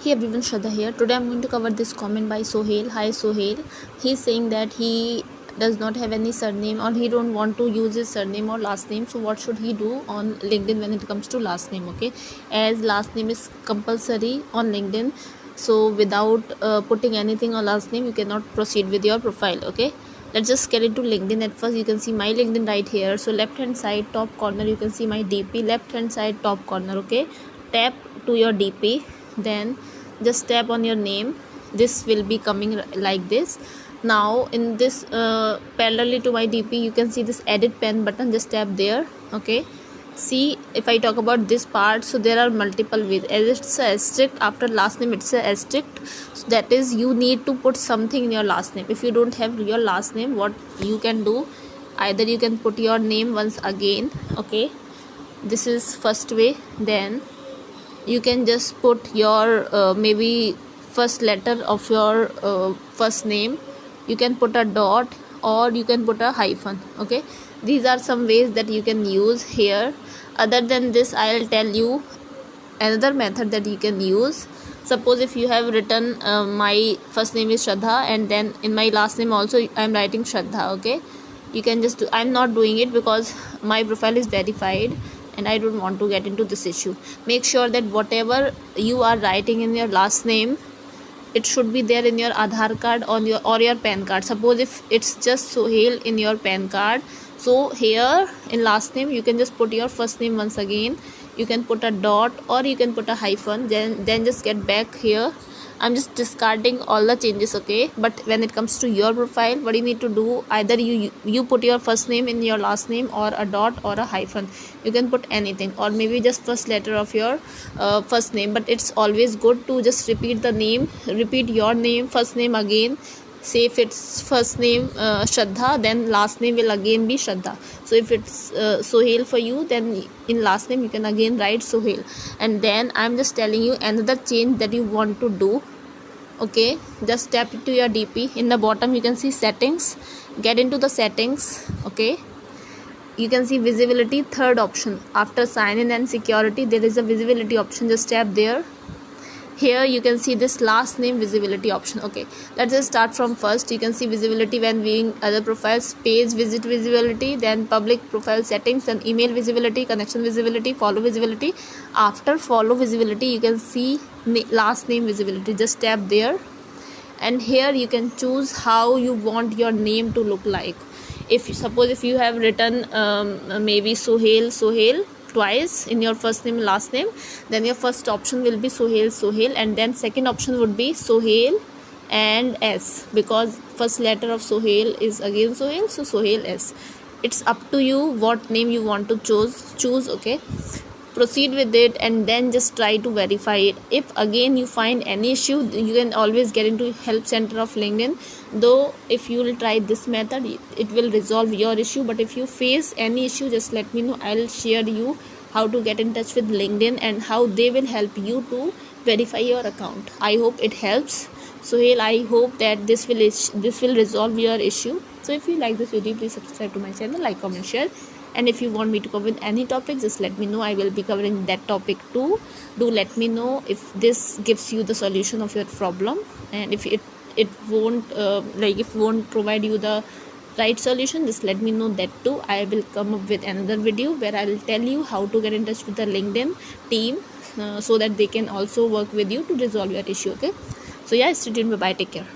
Hey everyone, Shraddha here. Today I'm going to cover this comment by Sohail. Hi Sohail. He's saying that he does not have any surname or he don't want to use his surname or last name. So what should he do on LinkedIn when it comes to last name? Okay, as last name is compulsory on LinkedIn. So without putting anything on last name, you cannot proceed with your profile. Okay. Let's just get into LinkedIn. At first you can see my LinkedIn right here. So left hand side top corner you can see my DP. Left hand side top corner. Okay, tap to your DP, then just tap on your name. This will be coming like this. Now in this parallelly to my DP you can see this edit pen button. Just tap there. Okay, see, if I talk about this part, so there are multiple ways. As it's a asterisk after last name, it's a asterisk, so that is you need to put something in your last name. If you don't have your last name, what you can do, either you can put your name once again. Okay, this is first way. Then you can just put your maybe first letter of your first name. You can put a dot or you can put a hyphen. Okay, these are some ways that you can use here. Other than this, I'll tell you another method that you can use. Suppose if you have written my first name is Shraddha and then in my last name also I'm writing Shraddha. Okay, you can just do, I'm not doing it because my profile is verified and I don't want to get into this issue. Make sure that whatever you are writing in your last name, it should be there in your Aadhaar card on your or your PAN card. Suppose if it's just Sohail in your PAN card, so here in last name you can just put your first name once again. You can put a dot or you can put a hyphen. Then just get back here. I'm just discarding all the changes. Okay, but when it comes to your profile, what you need to do, either you put your first name in your last name or a dot or a hyphen. You can put anything or maybe just first letter of your first name, but it's always good to just repeat the name, repeat your name, first name again. Say if it's first name Shraddha, then last name will again be Shraddha. So if it's Sohail for you, then in last name you can again write Sohail. And then I'm just telling you another change that you want to do. Okay, just tap to your DP. In the bottom you can see settings. Get into the settings. Okay, you can see visibility, third option after sign in and security there is a visibility option. Just tap there. Here you can see this last name visibility option. Okay, let's just start from first. You can see visibility when viewing other profiles, page visit visibility, then public profile settings, then email visibility, connection visibility, follow visibility. After follow visibility you can see last name visibility. Just tap there and here you can choose how you want your name to look like. If suppose if you have written maybe Sohail twice in your first name last name, then your first option will be Sohail and then second option would be Sohail and S, because first letter of Sohail is again Sohail, so Sohail S. It's up to you what name you want to choose. Okay, proceed with it and then just try to verify it. If again you find any issue, you can always get into help center of LinkedIn. Though if you will try this method, it will resolve your issue, but if you face any issue, just let me know. I'll share you how to get in touch with LinkedIn and how they will help you to verify your account. I hope it helps. So I hope that this will resolve your issue. So if you like this video, please subscribe to my channel, like, comment, share. And if you want me to cover any topic, just let me know. I will be covering that topic too. Do let me know if this gives you the solution of your problem, and if it won't won't provide you the right solution, just let me know that too. I will come up with another video where I will tell you how to get in touch with the LinkedIn team so that they can also work with you to resolve your issue. Okay, so yeah, stay tuned. Bye bye, take care.